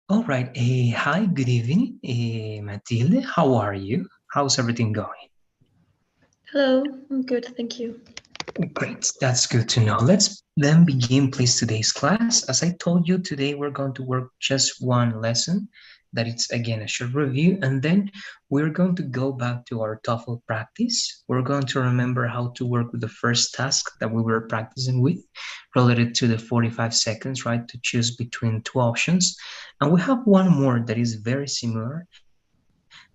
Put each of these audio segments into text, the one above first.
All right. Hi, good evening, Matilde. How are you? How's everything going? Hello, I'm good, thank you. Great. That's good to know. Let's then begin, please, today's class. As I told you, today we're going to work just one lesson. That it's again a short review, and then we're going to go back to our TOEFL practice. We're going to remember how to work with the first task that we were practicing with, related to the 45 seconds, right, to choose between two options. And we have one more that is very similar,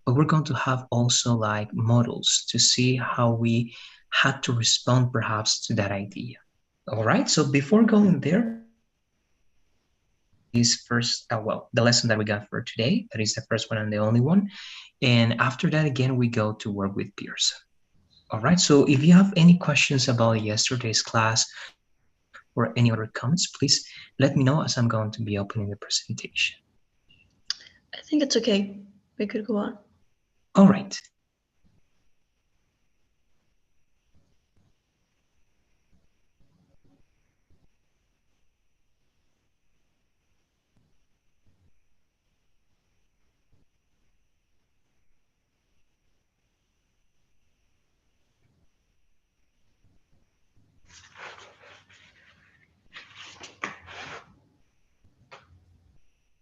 but we're going to have also like models to see how we had to respond perhaps to that idea. All right, so before going there, let's begin with this first, the lesson that we got for today. That is the first one and the only one. And after that, again, we go to work with Pearson. All right, so if you have any questions about yesterday's class or any other comments, please let me know as I'm going to be opening the presentation. I think it's okay. We could go on. All right.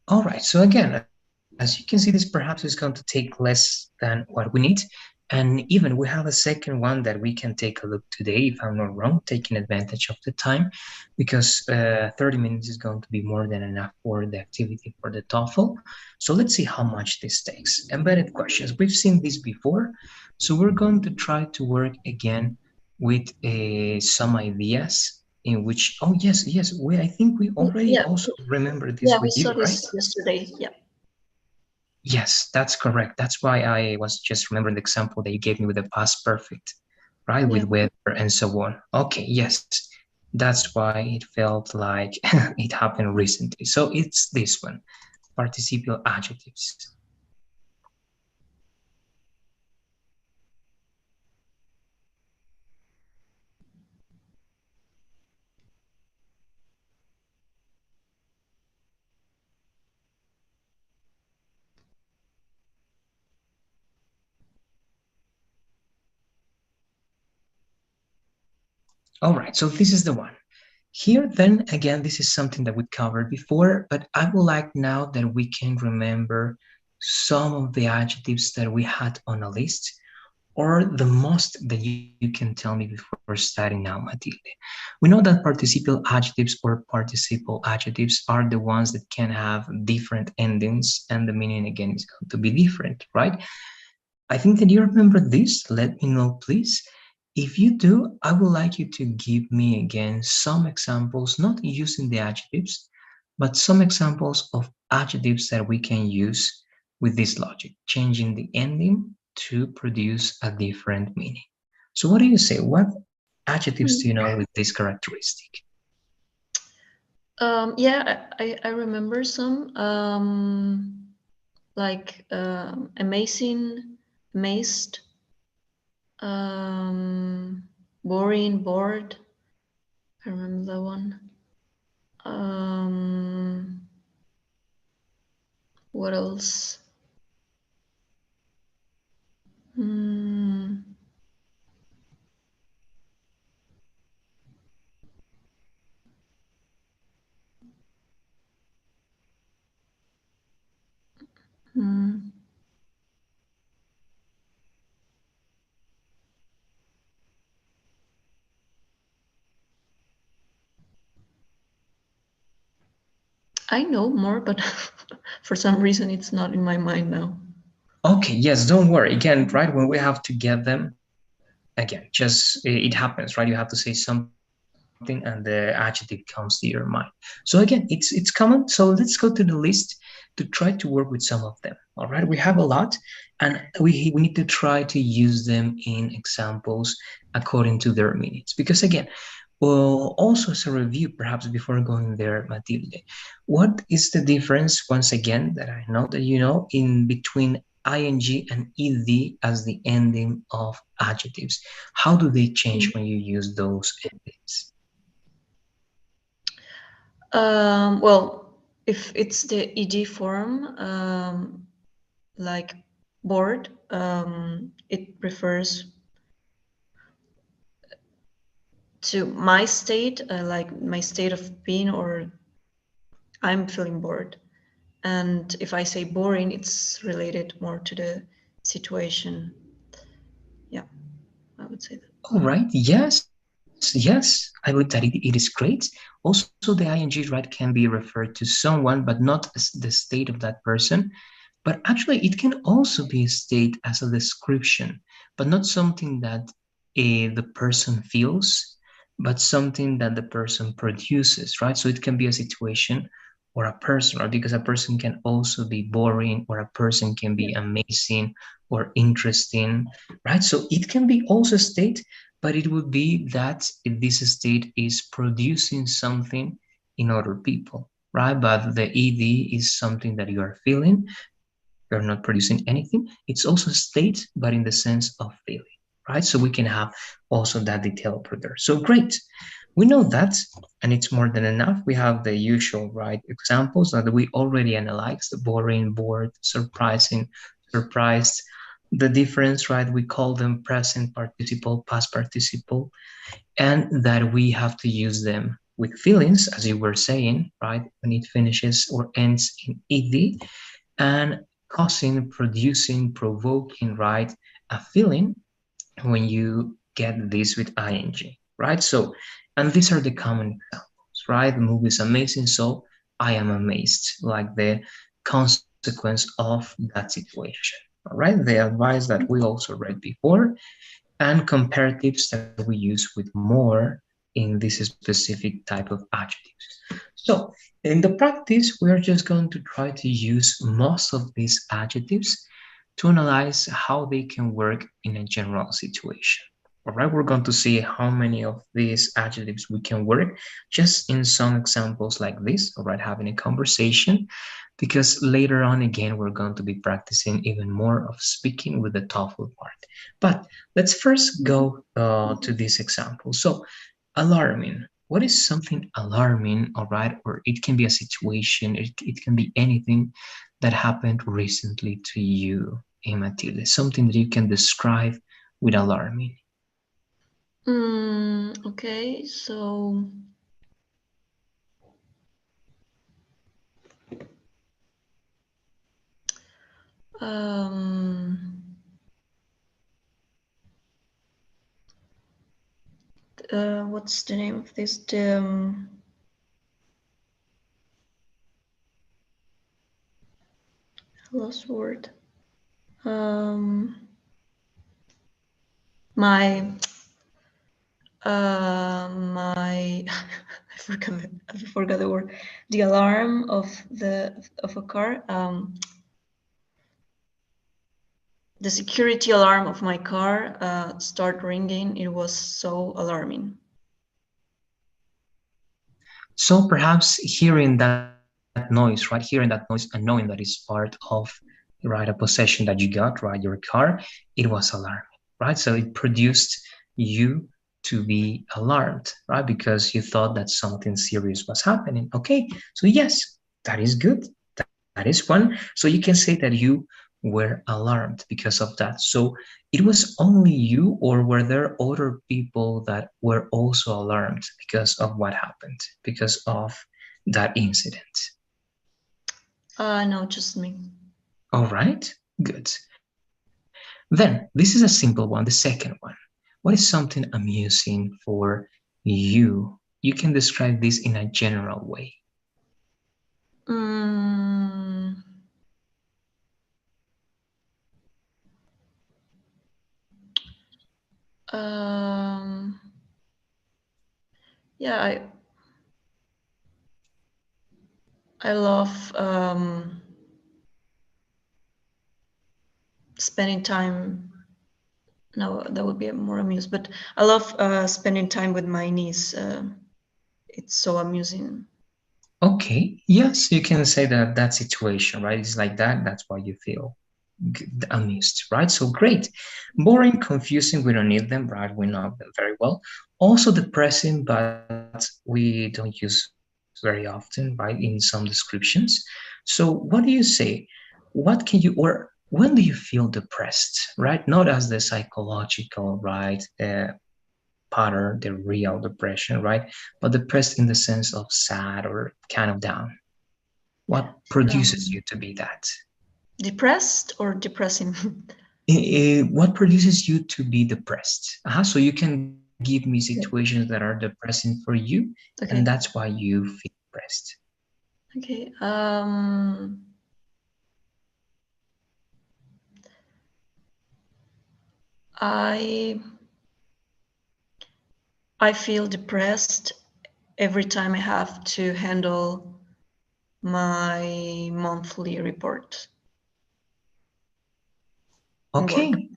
All right, so again, as you can see, this perhaps is going to take less than what we need. And even we have a second one that we can take a look today, if I'm not wrong, taking advantage of the time, because 30 minutes is going to be more than enough for the activity for the TOEFL. So let's see how much this takes. Embedded questions. We've seen this before, so we're going to try to work again with some ideas in which, oh yes, I think we already Yeah, also remember this yeah, with we you, saw right? this yesterday. Yeah. Yes, that's correct. That's why I was just remembering the example that you gave me with the past perfect, right? Yeah. With weather and so on. Okay, yes. That's why it felt like it happened recently. So it's this one, participial adjectives. All right, so this is the one. Here, then, again, this is something that we covered before, but I would like now that we can remember some of the adjectives that we had on a list, or the most that you can tell me before starting now, Matilde. We know that participial adjectives or participle adjectives are the ones that can have different endings, and the meaning again is going to be different, right? I think that you remember this. Let me know, please. If you do, I would like you to give me again some examples, not using the adjectives, but some examples of adjectives that we can use with this logic, changing the ending to produce a different meaning. So, what do you say? What adjectives do you Mm. know with this characteristic? Yeah, I remember some. Like amazing, amazed, um, boring, bored. I remember that one. Um, what else? Mm, mm. I know more, but for some reason it's not in my mind now. Okay, yes, don't worry. Again, right, when we have to get them, again, just it happens, right? You have to say something and the adjective comes to your mind. So again, it's common. So let's go to the list to try to work with some of them. All right, we have a lot, and we need to try to use them in examples according to their meanings. Because again, well, also as a review, perhaps before going there, Matilde, what is the difference, once again, that I know that you know, in between ing and ed as the ending of adjectives? How do they change when you use those endings? Well, if it's the ed form, like bored, it refers to my state, like my state of being, or I'm feeling bored. And if I say boring, it's related more to the situation. Yeah, I would say that. All right. Yes. I believe that it is great. Also, the ing right can be referred to someone, but not as the state of that person. But actually, it can also be a state as a description, but not something that the person feels, but something that the person produces, right? So it can be a situation or a person, or because a person can also be boring, or a person can Yeah. be amazing or interesting, right? So it can be also a state, but it would be that this state is producing something in other people, right? But the ed is something that you are feeling, you're not producing anything. It's also a state, but in the sense of feeling, right? So we can have also that detail over there. So great. We know that, and it's more than enough. We have the usual, right, examples that we already analyzed: the boring, bored, surprising, surprised. The difference, right, we call them present participle, past participle, and that we have to use them with feelings, as you were saying, right, when it finishes or ends in ed, and causing, producing, provoking, right? A feeling when you get this with ing, right? So, and these are the common examples, right? The movie is amazing, so I am amazed, like the consequence of that situation, all right? The advice that we also read before, and comparatives that we use with more in this specific type of adjectives. So, in the practice, we are just going to try to use most of these adjectives to analyze how they can work in a general situation. All right, we're going to see how many of these adjectives we can work just in some examples like this, all right, having a conversation, because later on again, we're going to be practicing even more of speaking with the TOEFL part. But let's first go to this example. So, alarming. What is something alarming, all right? Or it can be a situation, it can be anything that happened recently to you, Matilde. Something that you can describe with alarming. Okay, so um, what's the name of this? The lost word. Um, my my I forgot the word. The alarm of a car. The security alarm of my car start ringing. It was so alarming. So perhaps hearing that noise, right? Hearing that noise and knowing that it's part of, right, a possession that you got, right, your car, it was alarming, right? So it produced you to be alarmed, right? Because you thought that something serious was happening. Okay, so yes, that is good. That is one. So you can say that you were alarmed because of that. So it was only you, or were there other people that were also alarmed because of what happened, because of that incident? No, just me. All right, good. Then this is a simple one, the second one. What is something amusing for you? You can describe this in a general way. Mm, um, yeah, I love spending time. No, that would be more amused, but I love spending time with my niece. It's so amusing. Okay, yes, you can say that that situation, right? It's like that. That's why you feel amused, right? So great. Boring, confusing, we don't need them, right? We know them very well. Also depressing, but we don't use very often, right, in some descriptions. So what do you say? What can you, or when do you feel depressed, right? Not as the psychological, right, pattern, the real depression, right? But depressed in the sense of sad or kind of down. What produces Um, you to be that? Depressed or depressing? What produces you to be depressed? So you can give me situations that Okay. are depressing for you, and that's why Okay. you feel depressed. Okay. I I feel depressed every time I have to handle my monthly report in work. Okay,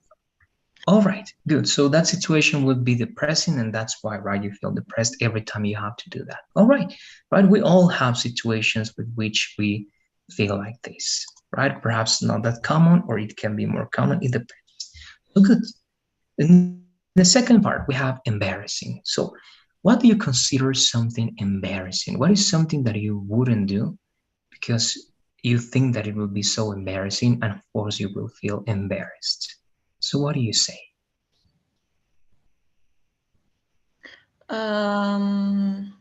all right, good. So that situation would be depressing, and that's why, right, you feel depressed every time you have to do that. All right, we all have situations with which we feel like this, right? Perhaps not that common, or it can be more common. It depends. So good. In the second part, we have embarrassing. So, what do you consider something embarrassing? What is something that you wouldn't do because you think that it will be so embarrassing, and of course, you will feel embarrassed? So, what do you say? Um,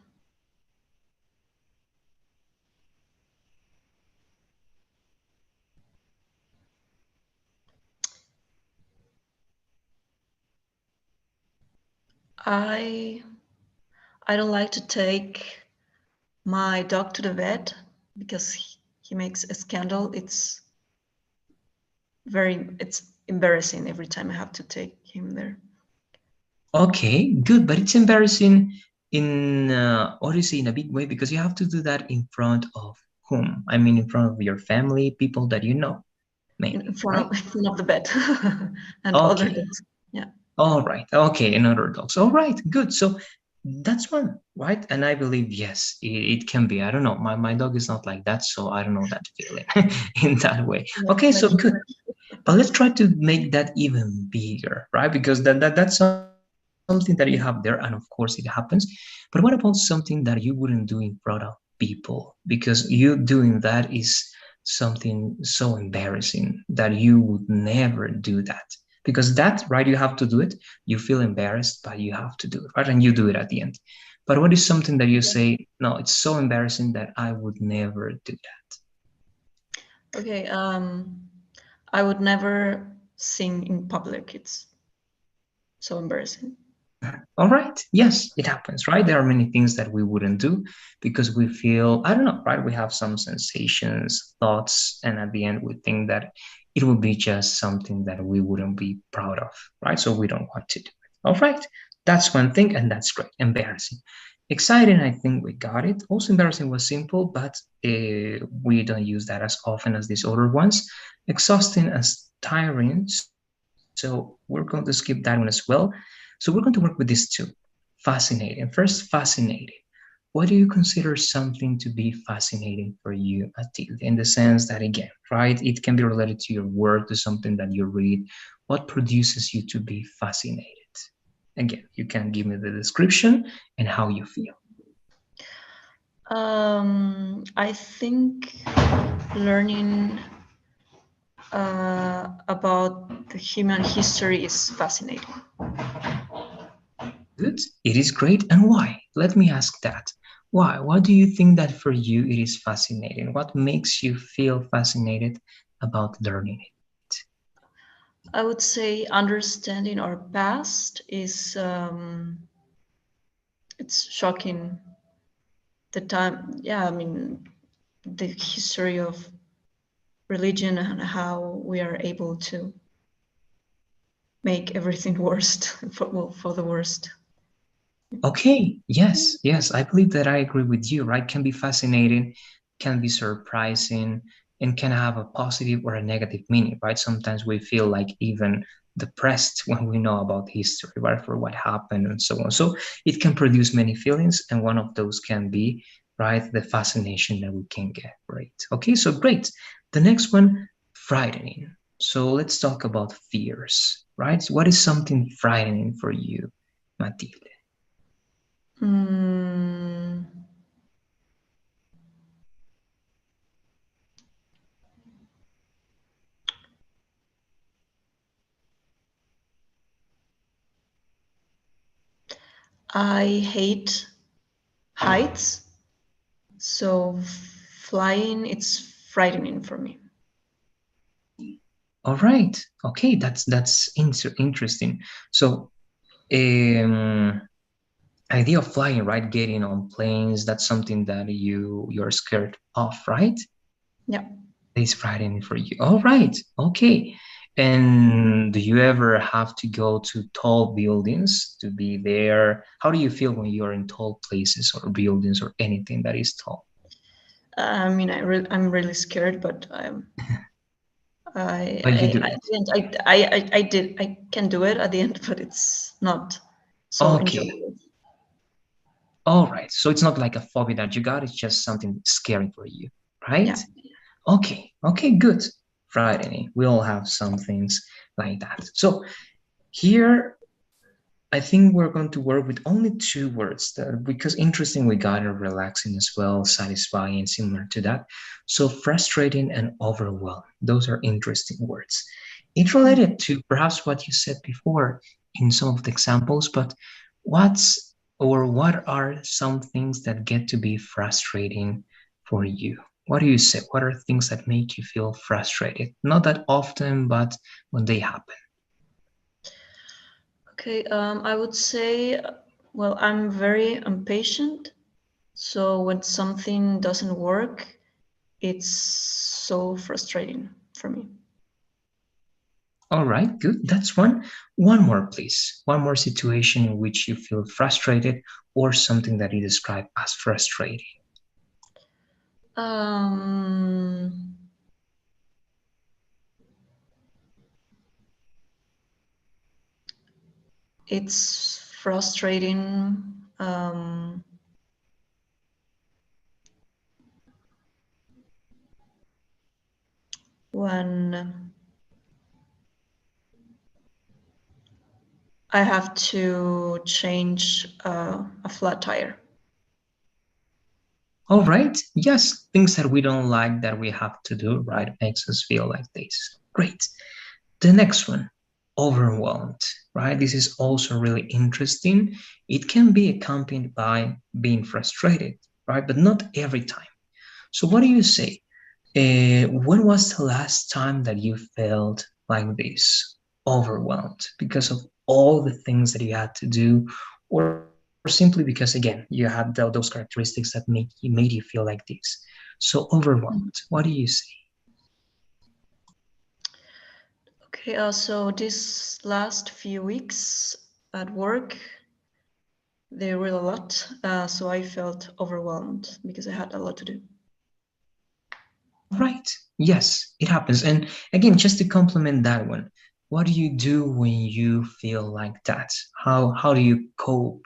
I I don't like to take my dog to the vet because he makes a scandal. It's embarrassing every time I have to take him there. Okay, good, but it's embarrassing in what do you say, in a big way, because you have to do that in front of whom? I mean, in front of your family, people that you know, In mainly, front right? of in front of the bed and other Okay, dogs. Yeah. all right. Okay, another dogs. All right, good. So that's one, right? And I believe yes, it can be. I don't know. My dog is not like that, so I don't know that feeling in that way. Okay, so Like good. But let's try to make that even bigger, right? Because that's something that you have there, and of course it happens. But what about something that you wouldn't do in front of people? Because you doing that is something so embarrassing that you would never do that. Because that, right, you have to do it. You feel embarrassed, but you have to do it, right? And you do it at the end. But what is something that you say, no, it's so embarrassing that I would never do that? okay. I would never sing in public. It's so embarrassing. All right. Yes, it happens, right? There are many things that we wouldn't do because we feel, I don't know, right? We have some sensations, thoughts, and at the end we think that it would be just something that we wouldn't be proud of, right? So we don't want to do it. All right. That's one thing, and that's great. Embarrassing. Exciting, I think we got it. Also, embarrassing was simple, but we don't use that as often as these other ones. Exhausting as tiring. So we're going to skip that one as well. So we're going to work with these two. Fascinating. First, fascinating. What do you consider something to be fascinating for you, Atilde? In the sense that, again, right, it can be related to your work, to something that you read. What produces you to be fascinated? Again, you can give me the description and how you feel. I think learning about the human history is fascinating. Good. It is great. And why? Let me ask that. Why? Why do you think that for you it is fascinating? What makes you feel fascinated about learning it? I would say understanding our past is it's shocking. The time, yeah, I mean, the history of religion and how we are able to make everything worst for, well, for the worst. Okay, yes, I believe that I agree with you, right? Can be fascinating, can be surprising, and can have a positive or a negative meaning, right? Sometimes we feel like even depressed when we know about history, right? For what happened and so on. So it can produce many feelings, and one of those can be, right, the fascination that we can get, right? Okay, so great. The next one, frightening. So let's talk about fears, right? What is something frightening for you, Matilde? Mm, I hate heights, so flying it's frightening for me. All right. Okay, that's interesting. So, idea of flying, right? Getting on planes, that's something that you're scared of, right? Yeah. It's frightening for you. All right. Okay. And do you ever have to go to tall buildings to be there? How do you feel when you're in tall places or buildings or anything that is tall? I mean, I'm really scared, but But you do I, it. I did, I can do it at the end, but it's not so Okay. enjoyable. All right. So it's not like a phobia that you got, it's just something scary for you, Yeah. right? Okay. Okay, good. Friday. We all have some things like that. So here I think we're going to work with only two words that, because interesting, we got it relaxing as well, satisfying, similar to that. So frustrating and overwhelmed. Those are interesting words. It's related to perhaps what you said before in some of the examples, but what's or what are some things that get to be frustrating for you? What do you say? What are things that make you feel frustrated? Not that often, but when they happen. Okay, I would say, well, I'm very impatient. So when something doesn't work, it's so frustrating for me. All right, good. That's one. One more, please. One more situation in which you feel frustrated or something that you describe as frustrating. Um, it's frustrating when I have to change a flat tire. All right. Yes, things that we don't like that we have to do, right, makes us feel like this. Great. The next one, overwhelmed, right? This is also really interesting. It can be accompanied by being frustrated, right? But not every time. So, what do you say? When was the last time that you felt like this, overwhelmed because of all the things that you had to do, or simply because again you had those characteristics that made you feel like this? So overwhelmed. What do you say? Okay, so this last few weeks at work, they were a lot. So I felt overwhelmed because I had a lot to do. All right. Yes, it happens. And again, just to complement that one, what do you do when you feel like that? How do you cope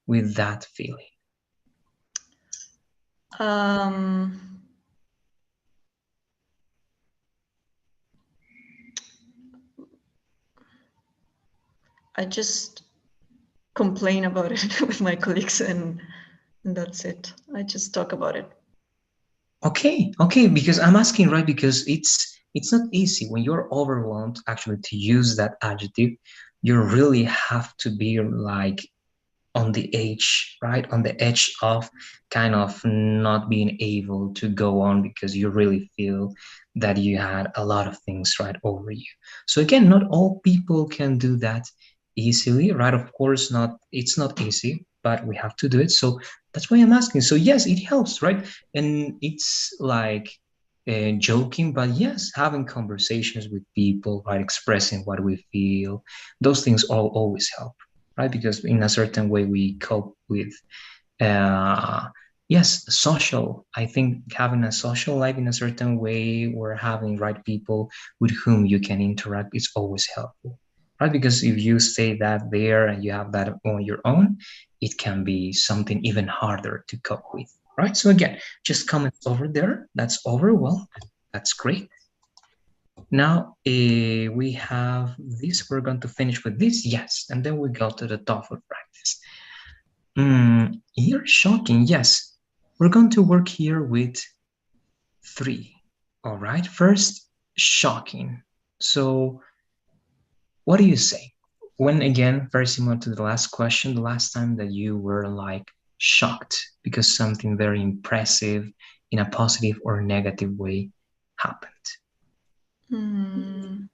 with that feeling? Um, I just complain about it with my colleagues, and that's it. I just talk about it. Okay, okay, because I'm asking, right? Because it's not easy when you're overwhelmed actually to use that adjective. You really have to be like on the edge, right? On the edge of kind of not being able to go on because you really feel that you had a lot of things right over you. So again, not all people can do that easily, right? Of course, not it's not easy, but we have to do it. So that's why I'm asking. So yes, it helps, right? And it's like joking, but yes, having conversations with people, right? Expressing what we feel, those things all always help, right? Because in a certain way we cope with, uh, yes, social. I think having a social life in a certain way or having right people with whom you can interact is always helpful, right? Because if you stay that there and you have that on your own, it can be something even harder to cope with, right? So again, just comments over there. That's overwhelmed. That's great. Now we have this. We're going to finish with this, yes, and then we go to the TOEFL practice. Here, shocking, yes. We're going to work here with three. All right. First, shocking. So, what do you say? When again, very similar to the last question, the last time that you were like shocked because something very impressive in a positive or negative way happened. Hmm.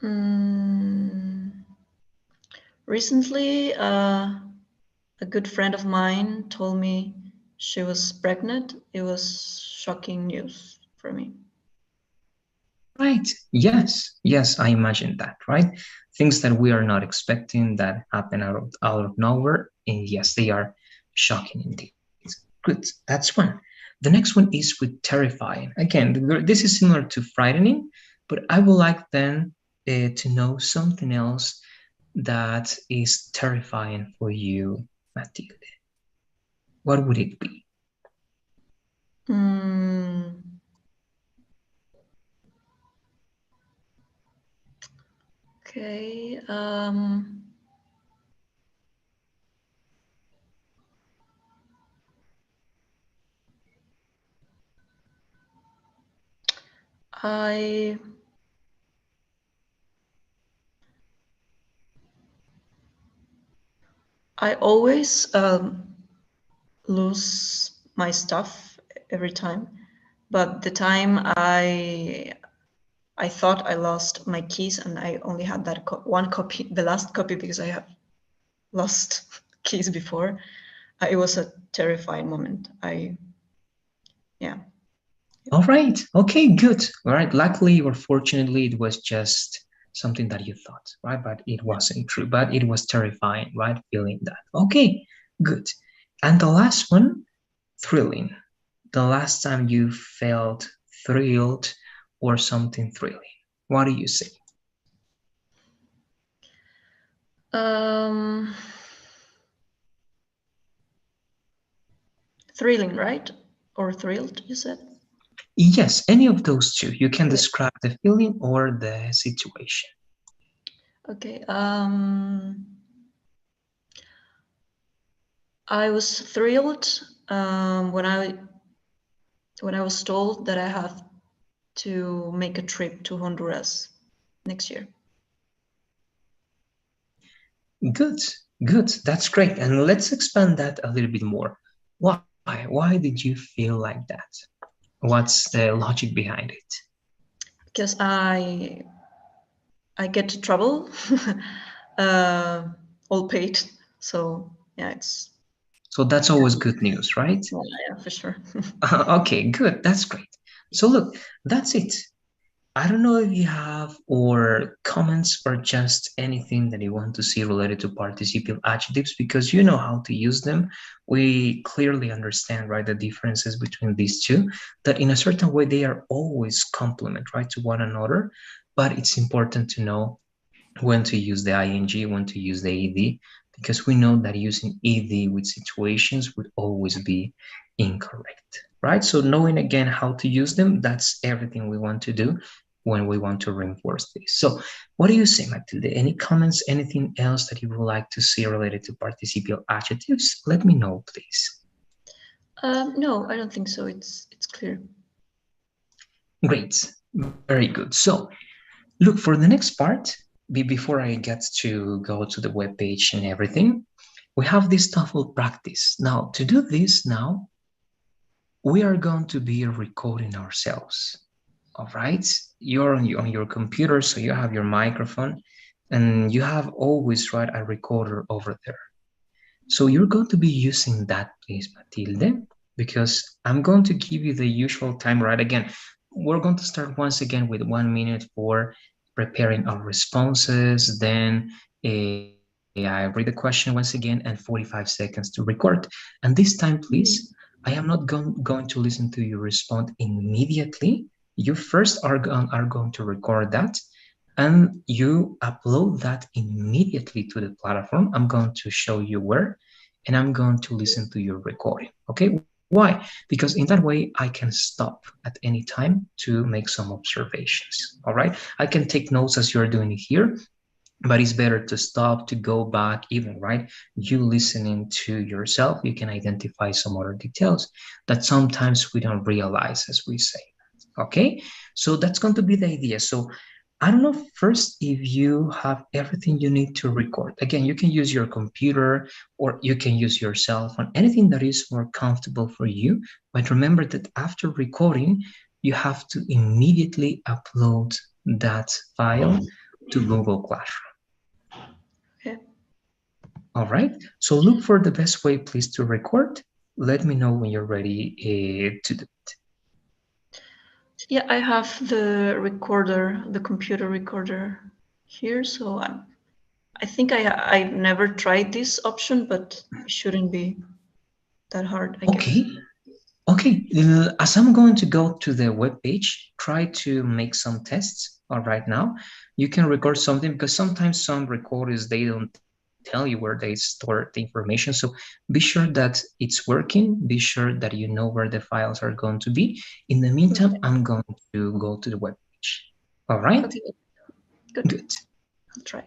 Mm, recently, a good friend of mine told me she was pregnant. It was shocking news for me. Right. Yes. Yes, I imagine that, right? Things that we are not expecting that happen out of nowhere. And yes, they are shocking indeed. Good. That's one. The next one is with terrifying. Again, this is similar to frightening, but I would like then to know something else that is terrifying for you, Matilde. What would it be? Mm, okay. I I always lose my stuff every time, but the time I thought I lost my keys and I only had that one copy, the last copy, because I have lost keys before. It was a terrifying moment. Yeah. All right. Okay, good. All right. Luckily or fortunately, it was just something that you thought, right? But it wasn't true. But it was terrifying, right? Feeling that. Okay, good. And the last one, thrilling. The last time you felt thrilled or something thrilling. What do you say? Um, thrilling, right? Or thrilled, you said? Yes, any of those two. You can Yeah. describe the feeling or the situation. Okay. I was thrilled when I was told that I have to make a trip to Honduras next year. Good, good. That's great. And let's expand that a little bit more. Why? Why did you feel like that? What's the logic behind it? Because I get to travel, uh, all paid. So yeah, it's So that's always good news, right? yeah, yeah, for sure. Okay, good. That's great. So look, that's it. I don't know if you have or comments or just anything that you want to see related to participial adjectives because you know how to use them. We clearly understand, right, the differences between these two, that in a certain way they are always complement, right, to one another. But it's important to know when to use the ing, when to use the ed, because we know that using ed with situations would always be incorrect, right? So knowing again how to use them, that's everything we want to do when we want to reinforce this. So what do you say, Matilde? Any comments, anything else that you would like to see related to participial adjectives? Let me know, please. No, I don't think so. It's clear. Great, very good. So look, for the next part, before I get to go to the web page and everything, we have this TOEFL practice. Now, to do this now, we are going to be recording ourselves. All right? You're on your computer, so you have your microphone, and you have always, right, a recorder over there. So you're going to be using that, please, Matilde, because I'm going to give you the usual time, right? Again, we're going to start once again with 1 minute for preparing our responses. Then I read the question once again and 45 seconds to record. And this time, please, I am not going to listen to you respond immediately. You first are going to record that and you upload that immediately to the platform. I'm going to show you where, and I'm going to listen to your recording. Okay, why? Because in that way I can stop at any time to make some observations. All right, I can take notes as you're doing it here, but it's better to stop, to go back even, right? You listening to yourself, you can identify some other details that sometimes we don't realize as we say. Okay, so that's going to be the idea. So I don't know first if you have everything you need to record. Again, you can use your computer or you can use your cell phone, anything that is more comfortable for you. But remember that after recording, you have to immediately upload that file to Google Classroom. Okay. All right. So look for the best way, please, to record. Let me know when you're ready to do it. Yeah, I have the recorder, the computer recorder here, so I think I've never tried this option, but it shouldn't be that hard, I guess. Okay. Okay. As I'm going to go to the web page, try to make some tests. All right. Now you can record something because sometimes some recorders they don't tell you where they store the information. So be sure that it's working. Be sure that you know where the files are going to be. In the meantime, Okay. I'm going to go to the web page. All right. Okay. Good. Good. I'll try.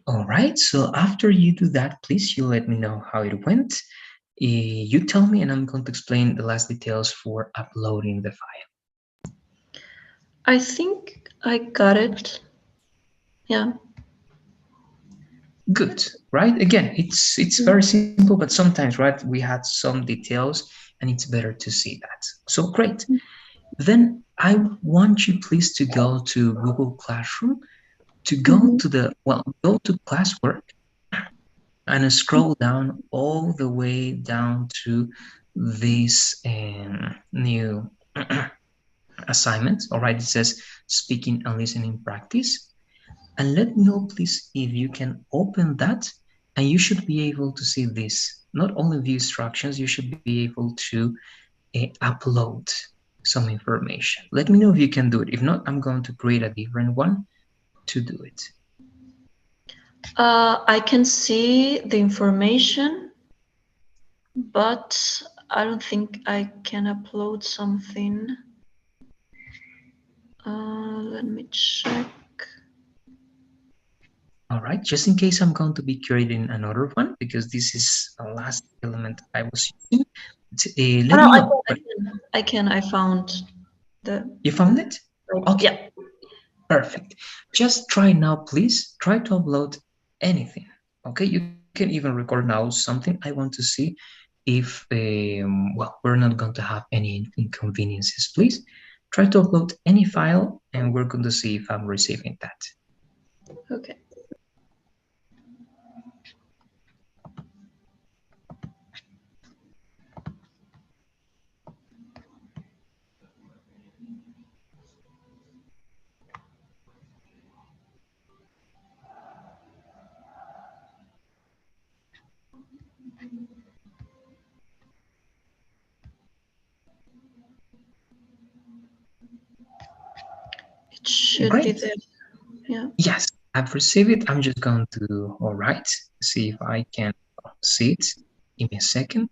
All right. So after you do that, please you let me know how it went. You tell me, and I'm going to explain the last details for uploading the file. I think I got it. Yeah. Good, right? Again, it's very simple, but sometimes, right, we had some details, and it's better to see that. So great. Then I want you please to go to Google Classroom, to go Mm-hmm. to the well, go to classwork and scroll down all the way down to this new assignment. All right, it says speaking and listening practice. And let me know, please, if you can open that, and you should be able to see this. Not only the instructions, you should be able to upload some information. Let me know if you can do it. If not, I'm going to create a different one to do it. I can see the information, but I don't think I can upload something. Let me check. All right, just in case I'm going to be creating another one because this is the last element I was using. Oh, Let no, me I know. can. I can. I found the. You found it? Okay, Yeah. perfect. Just try now, please. Try to upload anything. Okay, you can even record now something. I want to see if, well, we're not going to have any inconveniences. Please try to upload any file and we're going to see if I'm receiving that. Okay. It should be Great. there. Yeah. Yes, I've received it. I'm just going to, all right, see if I can see it. Give me a second.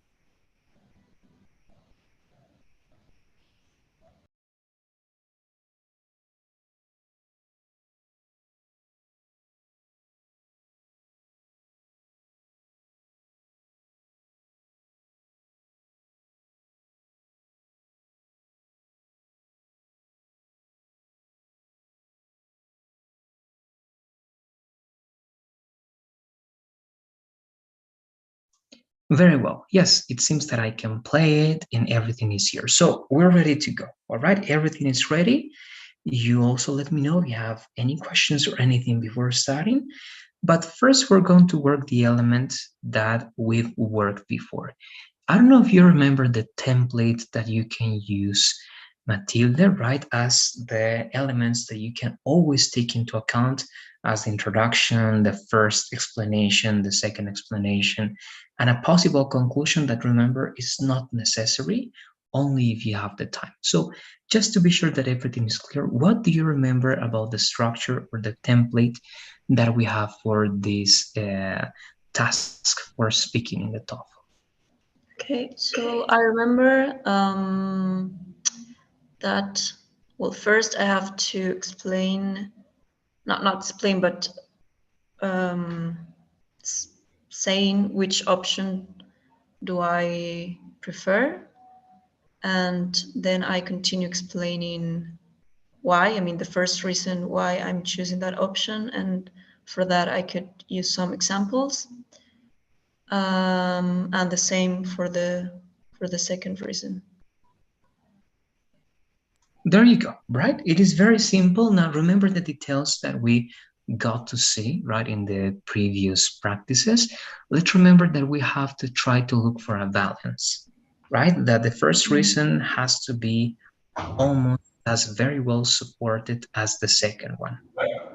Very well. Yes, it seems that I can play it and everything is here. So we're ready to go. All right, everything is ready. You also let me know if you have any questions or anything before starting. But first, we're going to work the elements that we've worked before. I don't know if you remember the template that you can use, Matilda, right, as the elements that you can always take into account as the introduction, the first explanation, the second explanation, and a possible conclusion that, remember, is not necessary only if you have the time. So just to be sure that everything is clear, what do you remember about the structure or the template that we have for this task for speaking in the TOEFL? Okay, so I remember that, well, first I have to explain, not explain, but um, saying which option do I prefer, and then I continue explaining why. I mean, the first reason why I'm choosing that option, and for that I could use some examples, and the same for the second reason. There you go, right? It is very simple. Now remember the details that we got to see, right, in the previous practices. Let's remember that we have to try to look for a balance, right? That the first reason has to be almost as very well supported as the second one,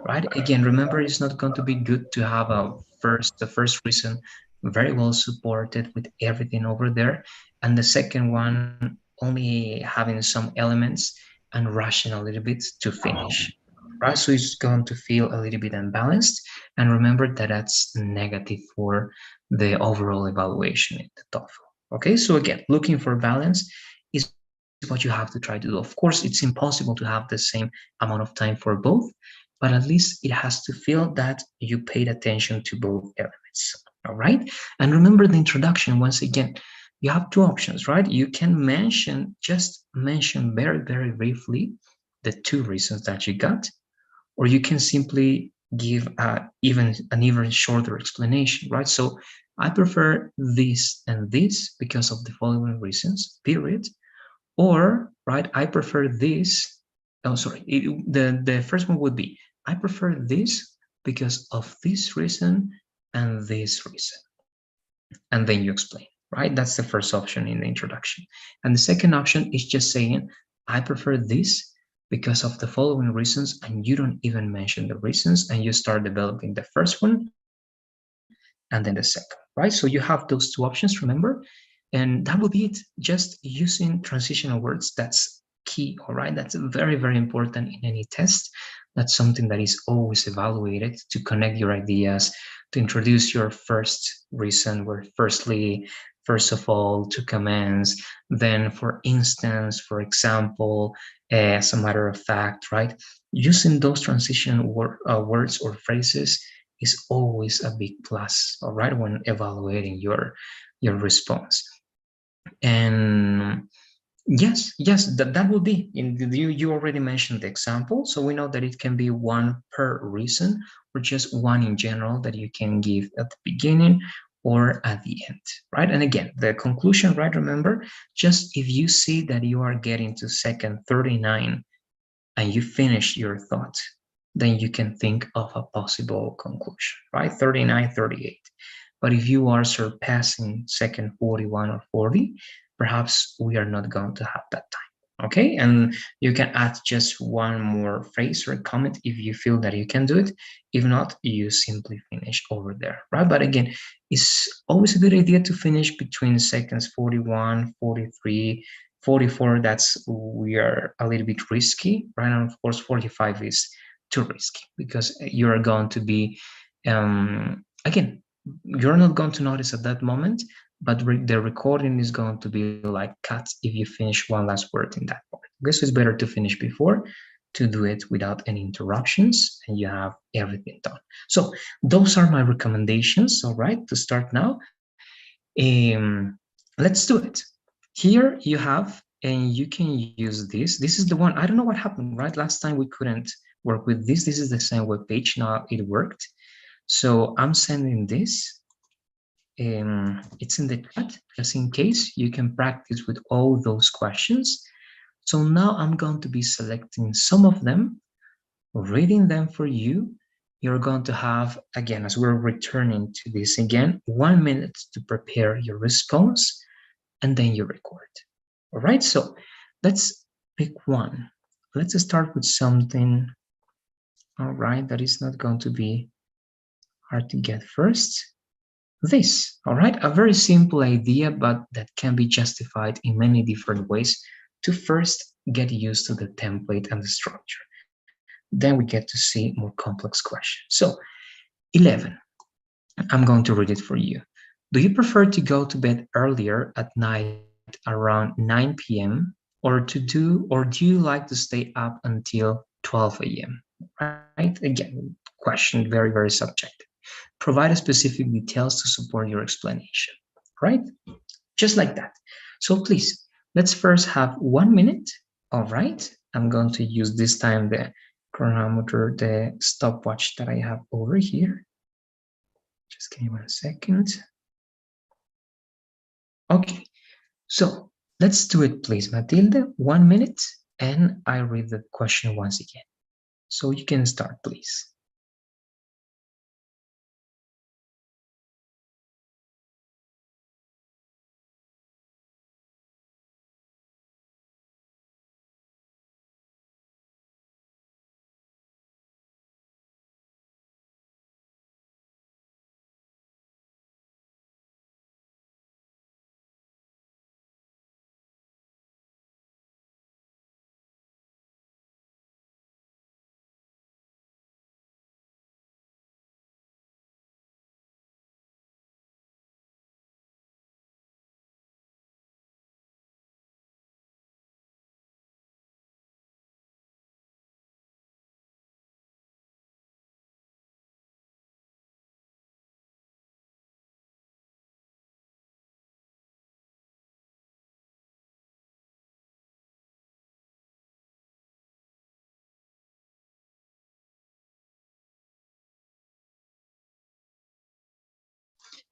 right? Again, remember, it's not going to be good to have the first reason very well supported with everything over there, and the second one only having some elements and rushing a little bit to finish, right? So it's going to feel a little bit unbalanced, and remember that that's negative for the overall evaluation in the TOEFL. Okay, so again, looking for balance is what you have to try to do. Of course, it's impossible to have the same amount of time for both, but at least it has to feel that you paid attention to both elements. All right. And remember the introduction once again. You have two options, right? You can just mention very, very briefly the two reasons that you got, or you can simply give an even shorter explanation, right? So I prefer this and this because of the following reasons, period. Or, right, I prefer this. Oh, sorry. The first one would be, I prefer this because of this reason and this reason. And then you explain, right? That's the first option in the introduction. And the second option is just saying, I prefer this because of the following reasons, and you don't even mention the reasons, and you start developing the first one and then the second, right? So you have those two options, remember? And that will be it. Just using transitional words, that's key, all right? That's very, very important in any test. That's something that is always evaluated to connect your ideas, to introduce your first reason, where first of all, to commence, then for instance, for example, as a matter of fact, right? Using those words or phrases is always a big plus, all right, when evaluating your response. And yes, that will be. You already mentioned the example, so we know that it can be one per reason or just one in general that you can give at the beginning or at the end, right? And again, the conclusion, right? Remember, just if you see that you are getting to second 39 and you finish your thought, then you can think of a possible conclusion, right? 39, 38. But if you are surpassing second 41 or 40, perhaps we are not going to have that time. Okay, and you can add just one more phrase or comment if you feel that you can do it. If not, you simply finish over there, right? But again, it's always a good idea to finish between seconds 41, 43, 44. That's we are a little bit risky, right? And of course, 45 is too risky because you are going to be again, you're not going to notice at that moment, but the recording is going to be like cut if you finish one last word in that part. Okay, so it's better to finish before to do it without any interruptions and you have everything done. So those are my recommendations, all right, to start now. Let's do it. Here you have, and you can use this. This is the one, I don't know what happened, right? Last time we couldn't work with this. This is the same web page. Now it worked. So I'm sending this it's in the chat, just in case you can practice with all those questions. So now I'm going to be selecting some of them, reading them for you. You're going to have, again, as we're returning to this again, 1 minute to prepare your response, and then you record. All right, so let's pick one. Let's start with something, all right, that is not going to be hard to get first. This, all right, a very simple idea, but that can be justified in many different ways to first get used to the template and the structure. Then we get to see more complex questions. So 11, I'm going to read it for you. Do you prefer to go to bed earlier at night around 9 p.m. or do you like to stay up until 12 a.m.? Right? Again, question very subjective. Provide specific details to support your explanation. Right? Just like that. So please, let's first have 1 minute. All right. I'm going to use this time the chronometer, the stopwatch that I have over here. Just give me 1 second. Okay, so let's do it, please, Matilde. 1 minute, and I read the question once again. So you can start, please.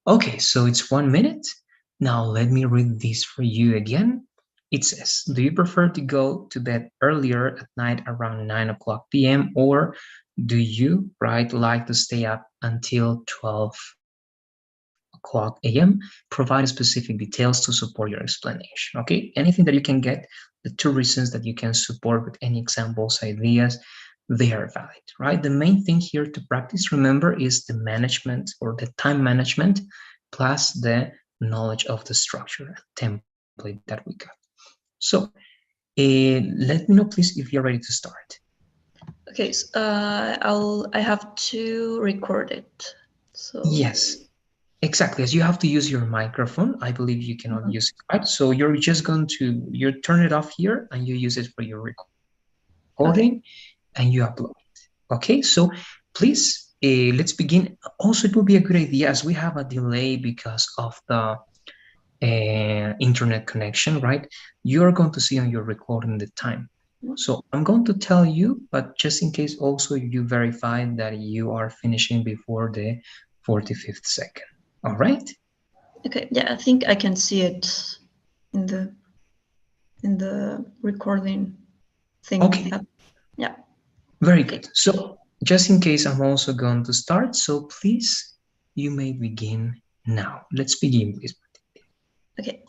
Okay, so it's 1 minute. Now let me read this for you again. It says, do you prefer to go to bed earlier at night around 9 o'clock p.m. or do you, right, like to stay up until 12 o'clock a.m.? Provide specific details to support your explanation. Okay, anything that you can get, the two reasons that you can support with any examples, ideas, they are valid, right? The main thing here to practice, remember, is the management or the time management plus the knowledge of the structure and template that we got. So let me know, please, if you're ready to start. Okay, so, I have to record it. So Yes, exactly. As you have to use your microphone, I believe you cannot Mhm. use it, right? So you're just going to you turn it off here and you use it for your recording and Okay. you upload it. Okay, so please let's begin. Also, it will be a good idea as we have a delay because of the internet connection, right? You're going to see on your recording the time. So I'm going to tell you, but just in case also you verify that you are finishing before the 45th second. All right? Okay. Yeah, I think I can see it in the recording thing. Okay, Yeah. very Okay. good. So just in case I'm also going to start, so please, you may begin now. Let's begin, please. Okay.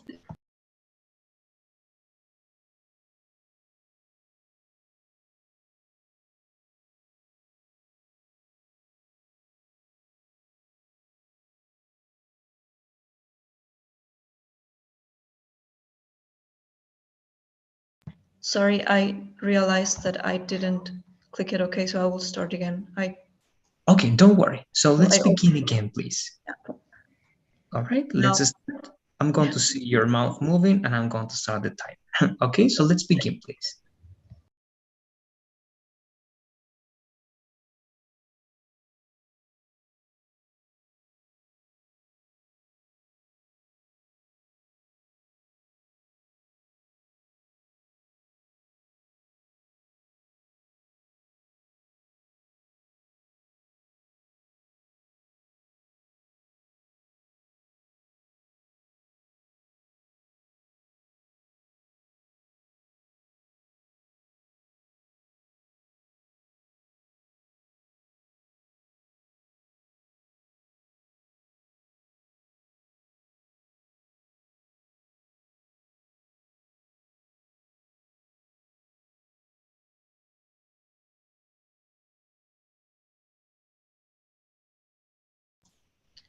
Sorry, I realized that I didn't click it. Okay, so I will start again. Okay, don't worry. So So let's I open. begin again, please. Yeah. All right, let's Now. start. I'm going Yeah. to see your mouth moving and I'm going to start the time. Okay, so let's begin, please.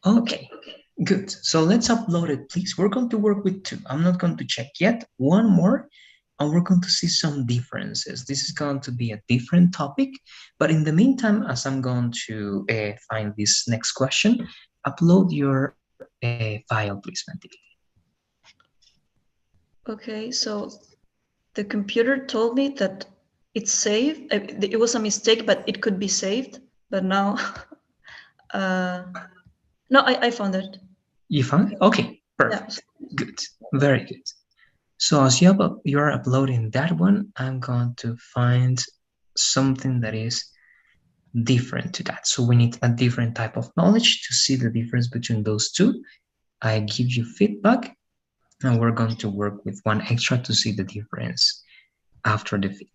Okay, good. So let's upload it, please. We're going to work with two. I'm not going to check yet. One more, and we're going to see some differences. This is going to be a different topic, but in the meantime, as I'm going to find this next question, upload your file, please, Matilde. Okay, so the computer told me that it's saved. It was a mistake, but it could be saved. But now, uh, no, I found it. You found it? Okay, Yeah. perfect. Good. Very good. So as you're uploading that one, I'm going to find something that is different to that. So we need a different type of knowledge to see the difference between those two. I give you feedback, and we're going to work with one extra to see the difference after the feedback.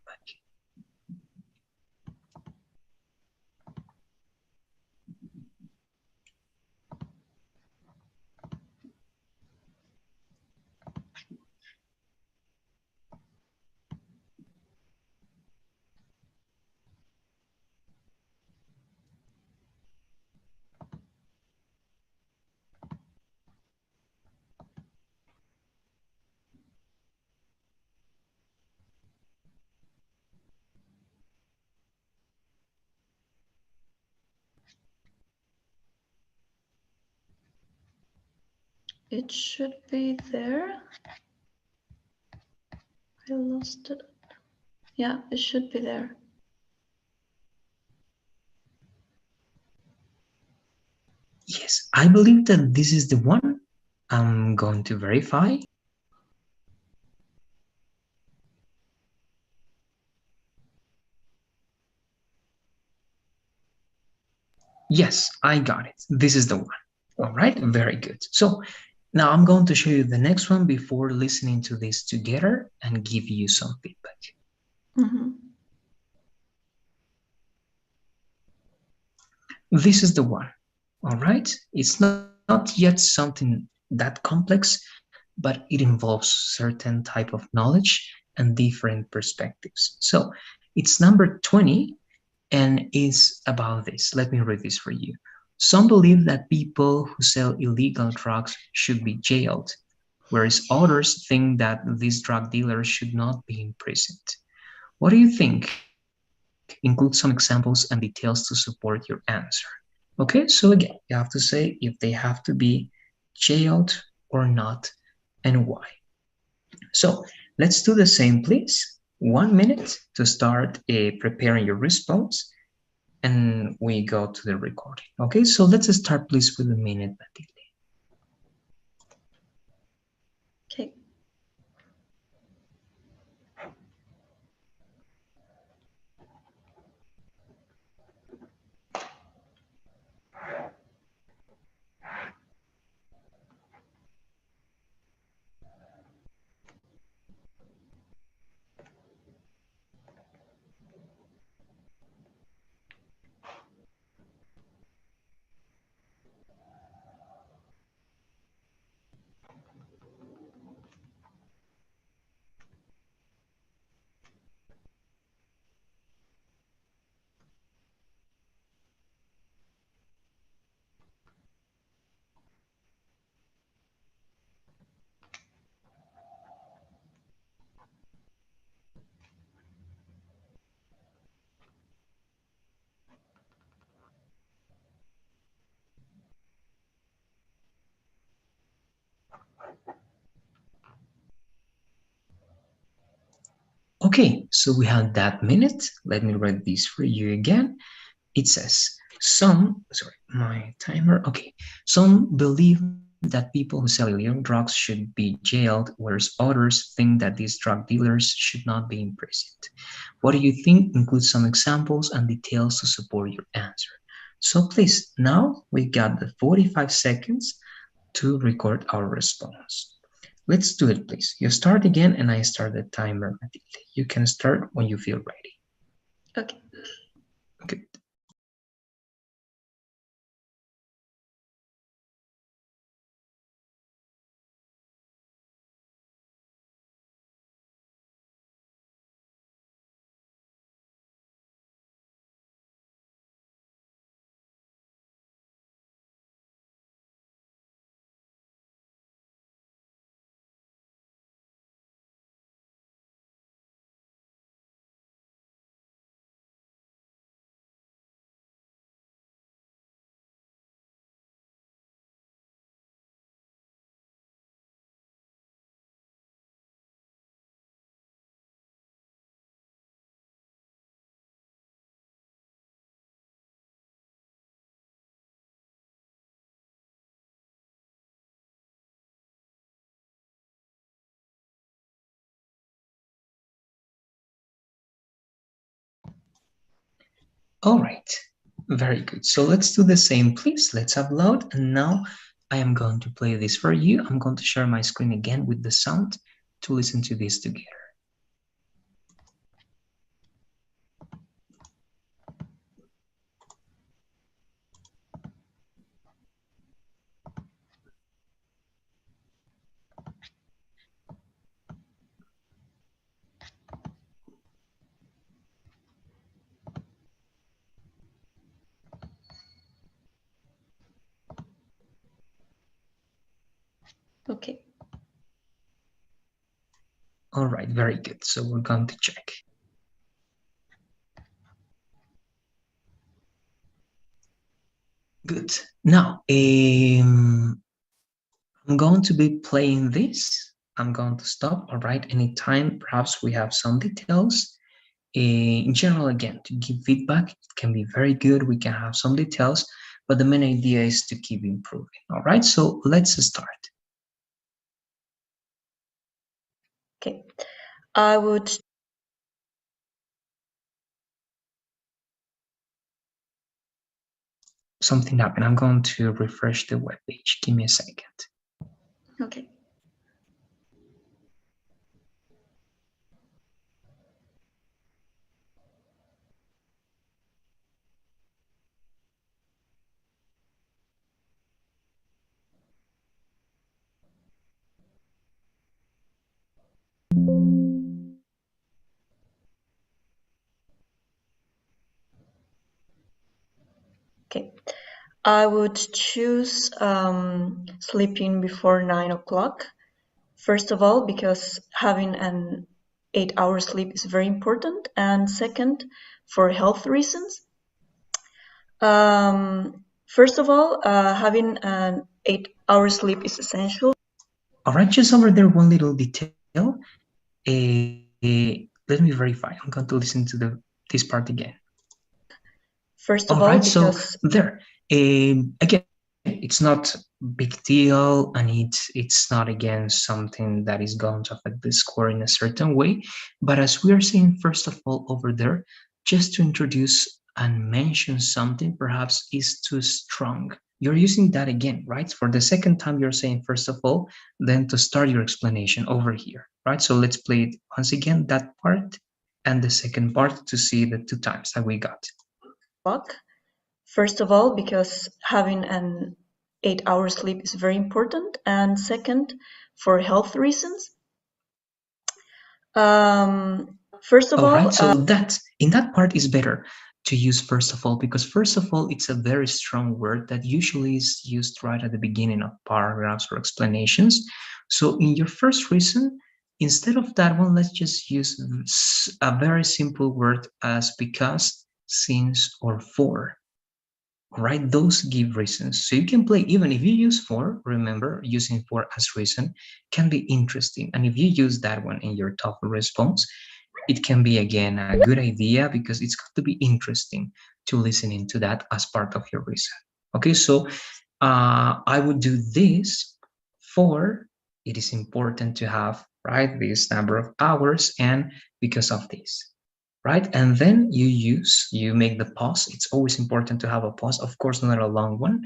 It should be there. I lost it. Yeah, it should be there. Yes, I believe that this is the one. I'm going to verify. Yes, I got it. This is the one. All right, very good. So now I'm going to show you the next one before listening to this together and give you some feedback. Mm-hmm. This is the one. All right, it's not yet something that complex, but it involves certain type of knowledge and different perspectives. So it's number 20 and is about this. Let me read this for you. Some believe that people who sell illegal drugs should be jailed, whereas others think that these drug dealers should not be imprisoned. What do you think? Include some examples and details to support your answer. Okay, so again, you have to say if they have to be jailed or not and why. So let's do the same, please. 1 minute to start preparing your response, and we go to the recording. Okay, so let's start, please, with a minute, Matilde. Okay. Okay, so we have that minute. Let me read this for you again. It says, sorry, my timer. Okay, some believe that people who sell illegal drugs should be jailed, whereas others think that these drug dealers should not be imprisoned. What do you think? Include some examples and details to support your answer. So please, now we got the 45 seconds to record our response. Let's do it, please. You start again and I start the timer, Matilde. You can start when you feel ready. Okay. Good. All right, very good. So let's do the same, please. Let's upload. And now I am going to play this for you. I'm going to share my screen again with the sound to listen to this together. Okay. All right, very good. So we're going to check. Good. Now, I'm going to be playing this. I'm going to stop, all right, anytime. Perhaps we have some details. In general, again, to give feedback, it can be very good. We can have some details, but the main idea is to keep improving, all right? So let's start. Okay. I would Something happened. I'm going to refresh the web page. Give me a second. Okay. Okay. I would choose sleeping before 9 o'clock. First of all, because having an 8-hour sleep is very important, and second, for health reasons. First of all, having an 8-hour sleep is essential. All right, just over there, one little detail. Let me verify. I'm going to listen to this part again. First All of right, all, so because there. Again, it's not big deal, and it's not again something that is going to affect the score in a certain way. But as we are saying, first of all, over there, just to introduce and mention something, perhaps is too strong. You're using that again, right? For the second time, you're saying first of all, then to start your explanation over here, right? So let's play it once again, that part and the second part to see the two times that we got. clock. First of all, because having an 8-hour sleep is very important, and second, for health reasons. First of All all, right, so that in that part is better to use first of all, because first of all, it's a very strong word that usually is used right at the beginning of paragraphs or explanations. So in your first reason, instead of that one, let's just use a very simple word as because, since, or for. All right, those give reasons. So you can play, even if you use for, remember, using for as reason can be interesting. And if you use that one in your TOEFL response, it can be again a good idea because it's going to be interesting to listen into that as part of your reason. Okay, so I would do this for it is important to have right this number of hours and because of this, right? And then you make the pause. It's always important to have a pause, of course, not a long one.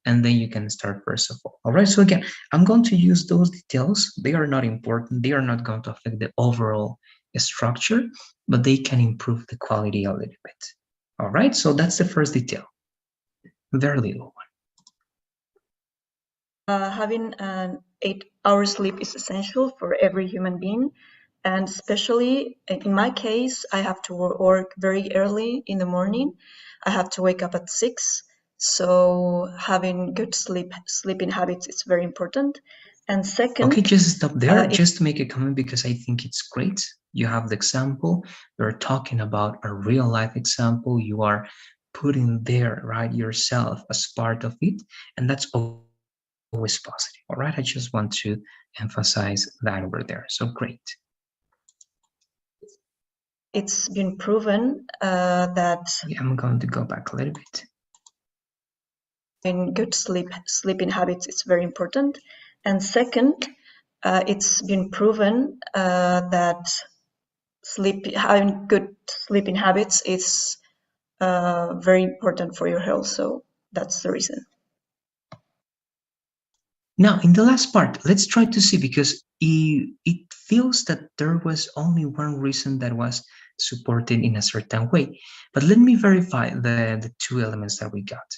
And then you can start first of all. All right, so again, I'm going to use those details. They are not important. They are not going to affect the overall structure, but they can improve the quality a little bit. All right, so that's the first detail. Very little one. having an 8-hour sleep is essential for every human being. And especially in my case, I have to work very early in the morning. I have to wake up at 6. So having good sleeping habits is very important. And second, okay, just stop there, just to make a comment because I think it's great. You have the example. You're talking about a real life example. You are putting there, right, yourself as part of it, and that's always positive. All right, I just want to emphasize that over there. So great. it's been proven that Yeah, I'm going to go back a little bit. in good sleeping habits is very important. And second, it's been proven that having good sleeping habits is very important for your health. So that's the reason. Now, in the last part, let's try to see because it feels that there was only one reason that was supported in a certain way. But let me verify the two elements that we got.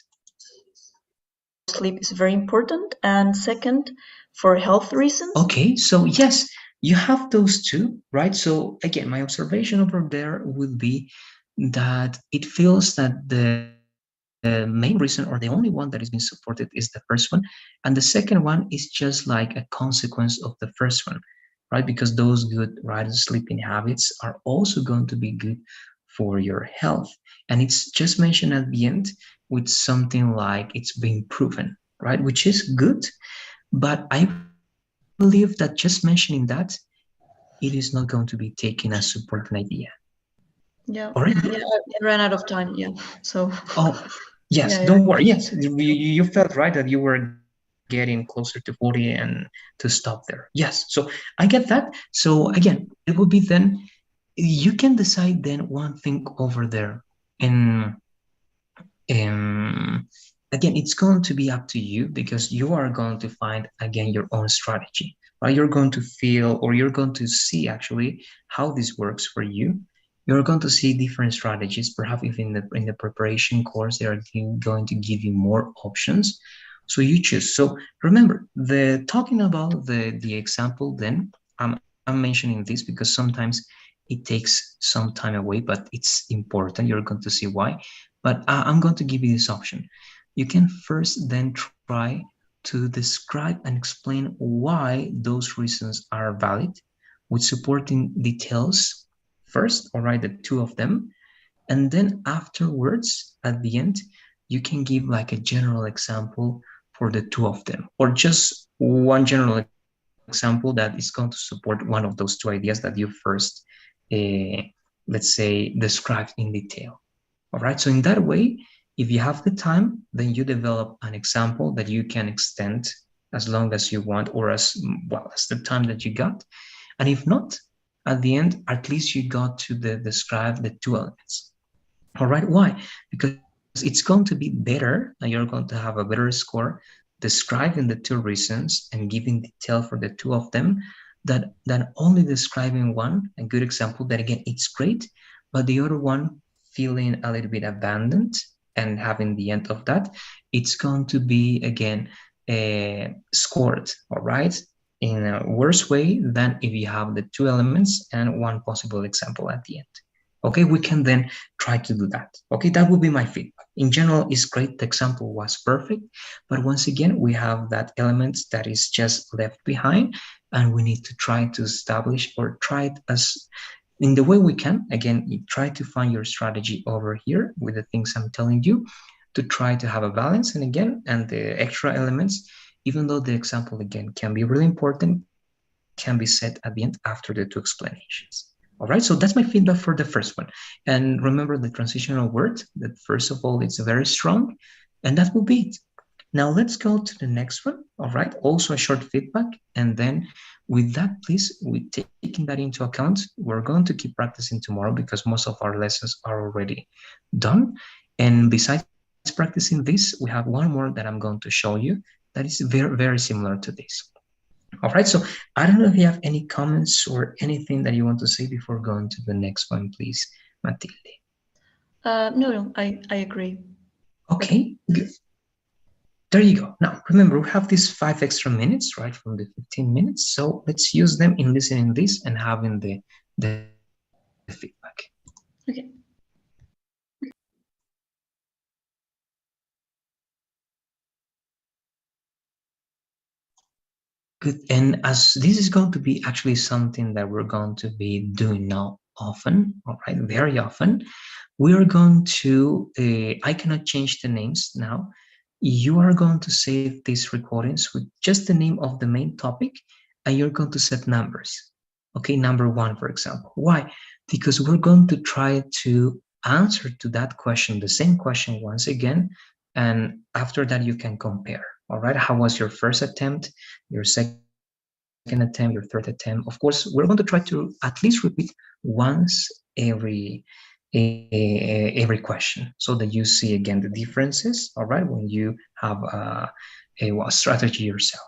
Sleep is very important, and second, for health reasons. Okay, so yes, you have those two, right? So again, my observation over there would be that it feels that the main reason or the only one that is being supported is the first one, and the second one is just like a consequence of the first one, right? Because those good, right, sleeping habits are also going to be good for your health. And it's just mentioned at the end with something like it's being proven, right? Which is good, but I believe that just mentioning that it is not going to be taken as support an idea. Yeah, All right. yeah, I ran out of time. Yeah, so Oh, yes. yeah, Don't worry. Yes, you felt right that you were getting closer to 40 and to stop there. Yes. So I get that. So again, it will be then you can decide then one thing over there, and Um, again, it's going to be up to you because you are going to find again your own strategy, right? You're going to feel or you're going to see actually how this works for you. You're going to see different strategies. Perhaps if in the preparation course they are going to give you more options, so you choose. So remember, the talking about the example. Then I'm mentioning this because sometimes it takes some time away, but it's important. You're going to see why, but I'm going to give you this option. You can first then try to describe and explain why those reasons are valid with supporting details first, all right, the two of them. And then afterwards, at the end, you can give like a general example for the two of them, or just one general example that is going to support one of those two ideas that you first, uh, let's say, described in detail. All right, so in that way, if you have the time, then you develop an example that you can extend as long as you want or as well as the time that you got. And if not, at the end, at least you got to describe the two elements. All right, why? Because it's going to be better and you're going to have a better score describing the two reasons and giving detail for the two of them than only describing one, a good example that again it's great, but the other one feeling a little bit abandoned and having the end of that, it's going to be again scored, all right, in a worse way than if you have the two elements and one possible example at the end. Okay, we can then try to do that. Okay, that would be my feedback. In general, it's great. The example was perfect, but once again, we have that element that is just left behind, and we need to try to establish or try it as in the way we can. Again, you try to find your strategy over here with the things I'm telling you to try to have a balance. And again, and the extra elements, even though the example again can be really important, can be said at the end after the two explanations. All right, so that's my feedback for the first one. And remember the transitional word that first of all, it's very strong, and that will be it. Now let's go to the next one. All right, also a short feedback. And then with that, please, with taking that into account, we're going to keep practicing tomorrow because most of our lessons are already done. And besides practicing this, we have one more that I'm going to show you that is very, very similar to this. All right, so I don't know if you have any comments or anything that you want to say before going to the next one, please, Matilde. No, I agree. Okay, good. There you go. Now, remember, we have these 5 extra minutes, right, from the 15 minutes. So let's use them in listening this and having the feedback. Okay. Good. And as this is going to be actually something that we're going to be doing now often, all right, very often, we are going to, I cannot change the names now. You are going to save these recordings with just the name of the main topic, and you're going to set numbers. Okay, number one, for example. Why? Because we're going to try to answer to that question, the same question once again, and after that you can compare. All right, how was your first attempt, your second attempt, your third attempt? Of course, we're going to try to at least repeat once every every question, so that you see again the differences, all right, when you have a strategy yourself.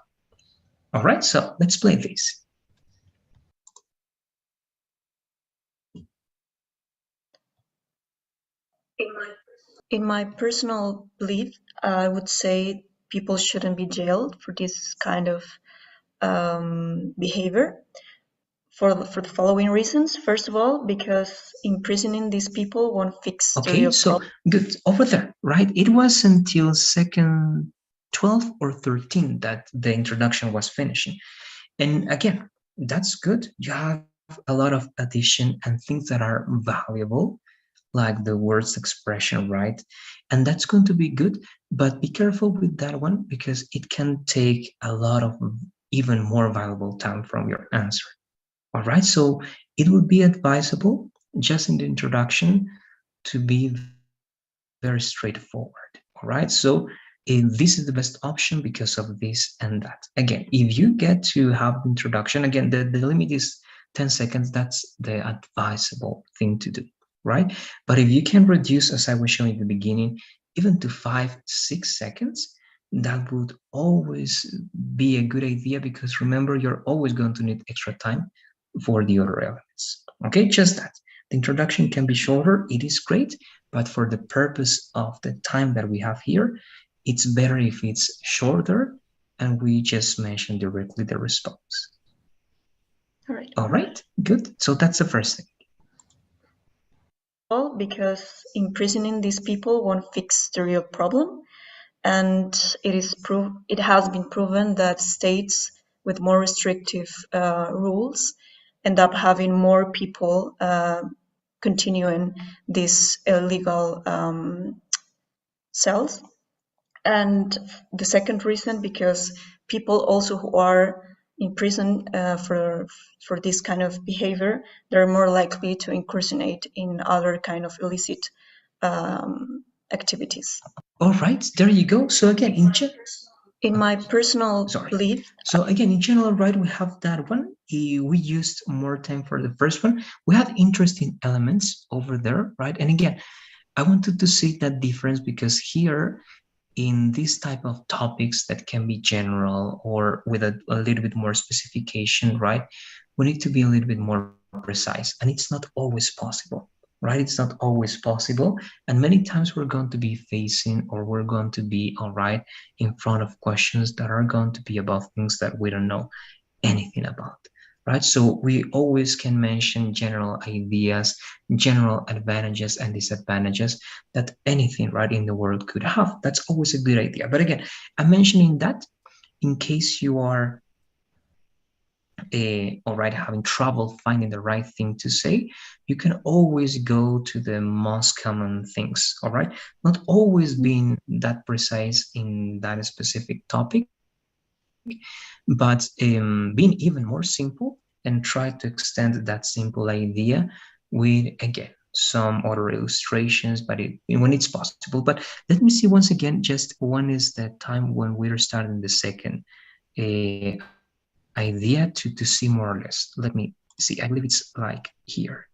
All right, so let's play this. In my personal belief, I would say people shouldn't be jailed for this kind of behavior for the following reasons. First of all, because imprisoning these people won't fix the Okay, real so problem. good. Over there, right? It was until second 12 or 13 that the introduction was finishing. And again, that's good. You have a lot of addition and things that are valuable, like the words expression, right? And that's going to be good, but be careful with that one because it can take a lot of even more valuable time from your answer. All right, so it would be advisable just in the introduction to be very straightforward. All right, so this is the best option because of this and that. Again, if you get to have the introduction, again, the limit is 10 seconds. That's the advisable thing to do, right? But if you can reduce, as I was showing at the beginning, even to 5, 6 seconds, that would always be a good idea because remember, you're always going to need extra time for the other elements. Okay, just that. The introduction can be shorter, it is great, but for the purpose of the time that we have here, it's better if it's shorter and we just mention directly the response. All right, good. So that's the first thing. All because imprisoning these people won't fix the real problem. And it has been proven that states with more restrictive rules end up having more people continuing these illegal cells. And the second reason, because people also who are in prison for this kind of behavior, they're more likely to incursionate in other kind of illicit activities. All right, there you go. So again, In my personal belief, so again, in general, right, we have that one. We used more time for the first one. We have interesting elements over there, right? And again, I wanted to see that difference because here in this type of topics that can be general or with a little bit more specification, right? We need to be a little bit more precise, and it's not always possible, right? It's not always possible, and many times we're going to be facing or we're going to be all right in front of questions that are going to be about things that we don't know anything about, right? So we always can mention general ideas, general advantages and disadvantages that anything right in the world could have. That's always a good idea. But again, I'm mentioning that in case you are all right having trouble finding the right thing to say, you can always go to the most common things, all right, not always being that precise in that specific topic, but being even more simple and try to extend that simple idea with again some other illustrations, but when it's possible. But let me see once again, just one is the time when we're starting the second idea to see more or less. Let me see, I believe it's like here.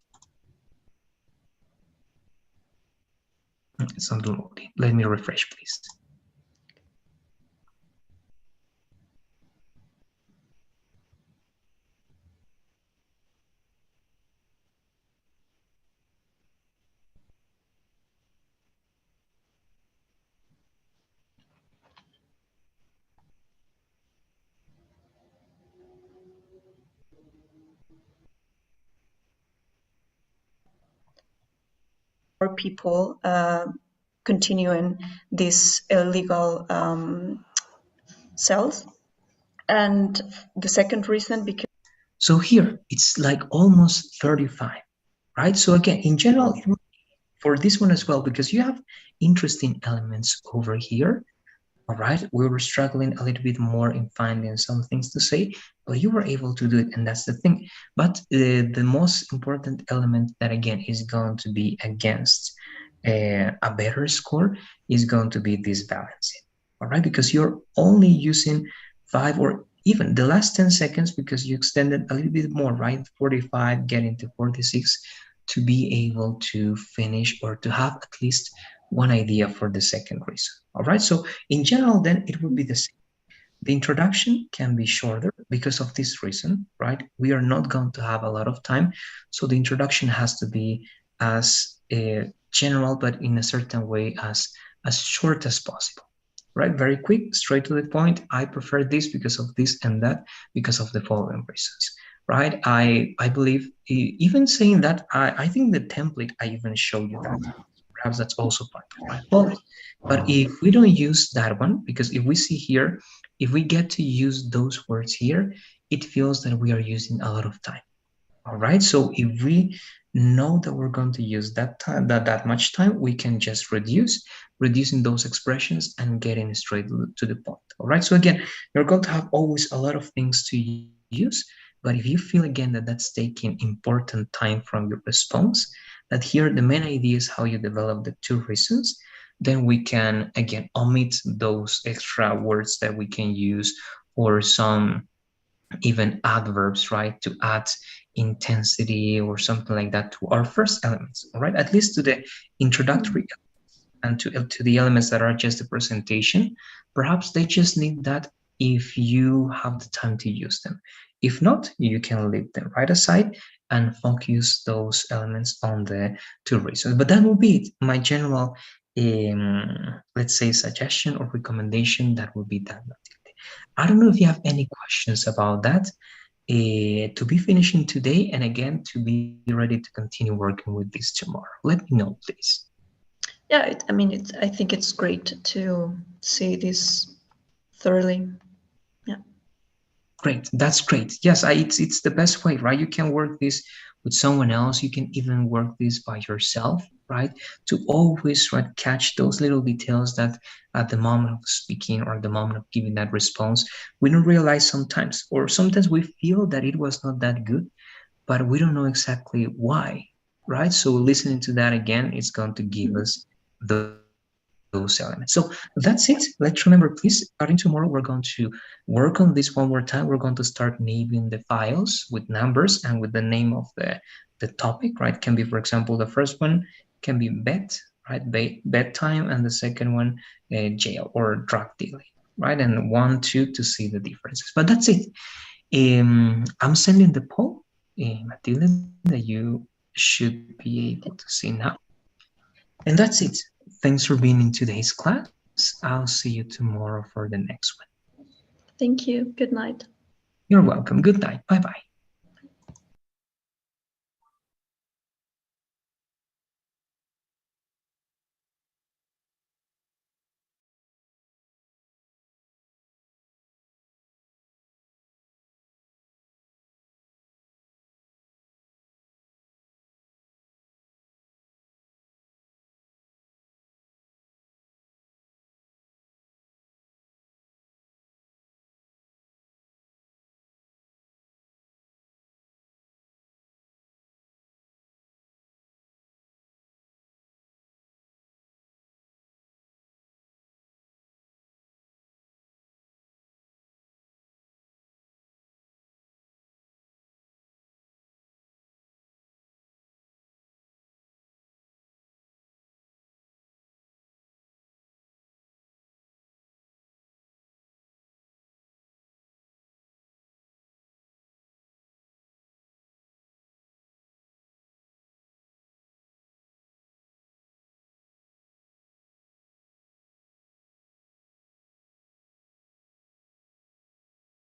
It's not loading. Let me refresh, please. more people continuing these illegal cells. And the second reason, because so here it's like almost 35, right? So again, in general, for this one as well, because you have interesting elements over here. All right, we were struggling a little bit more in finding some things to say, but you were able to do it, and that's the thing. But the most important element that again is going to be against a better score is going to be this balancing. All right, because you're only using 5 or even the last 10 seconds because you extended a little bit more, right? 45 getting to 46. to be able to finish or to have at least one idea for the second reason. All right, so in general, then it would be the same. The introduction can be shorter because of this reason, right? We are not going to have a lot of time, so the introduction has to be as general, but in a certain way as short as possible, right? Very quick, straight to the point. I prefer this because of this and that, because of the following reasons, right? I believe even saying that, I think the template I even showed you that. Perhaps that's also part of my fault. But if we don't use that one, because if we see here, if we get to use those words here, it feels that we are using a lot of time. All right. So if we know that we're going to use that time, that much time, we can just reducing those expressions and getting straight to the point. All right. So again, you're going to have always a lot of things to use, but if you feel again that that's taking important time from your response, that here the main idea is how you develop the two reasons, then we can again omit those extra words that we can use, or some even adverbs, right, to add intensity or something like that to our first elements, all right, at least to the introductory and to the elements that are just the presentation. Perhaps they just need that if you have the time to use them. If not, you can leave them right aside and focus those elements on the two reasons. But that will be it. My general, let's say, suggestion or recommendation, that would be that, Matilde. I don't know if you have any questions about that. To be finishing today, and again to be ready to continue working with this tomorrow. Let me know, please. Yeah, I think it's great to see this thoroughly. Yeah. Great, that's great. Yes, it's the best way, right? You can work this with someone else. You can even work this by yourself, right? To always right catch those little details that at the moment of speaking or the moment of giving that response, we don't realize sometimes, or sometimes we feel that it was not that good, but we don't know exactly why, right? So listening to that again is going to give Mhm. us those elements. So that's it. Let's remember, please, starting tomorrow, we're going to work on this one more time. We're going to start naming the files with numbers and with the name of the topic, right? Can be, for example, the first one can be bed, right? Bedtime, and the second one, jail or drug dealing, right? And one, two to see the differences. But that's it. I'm sending the poll, Matilda, that you should be able to see now. And that's it. Thanks for being in today's class. I'll see you tomorrow for the next one. Thank you. Good night. You're welcome. Good night. Bye bye.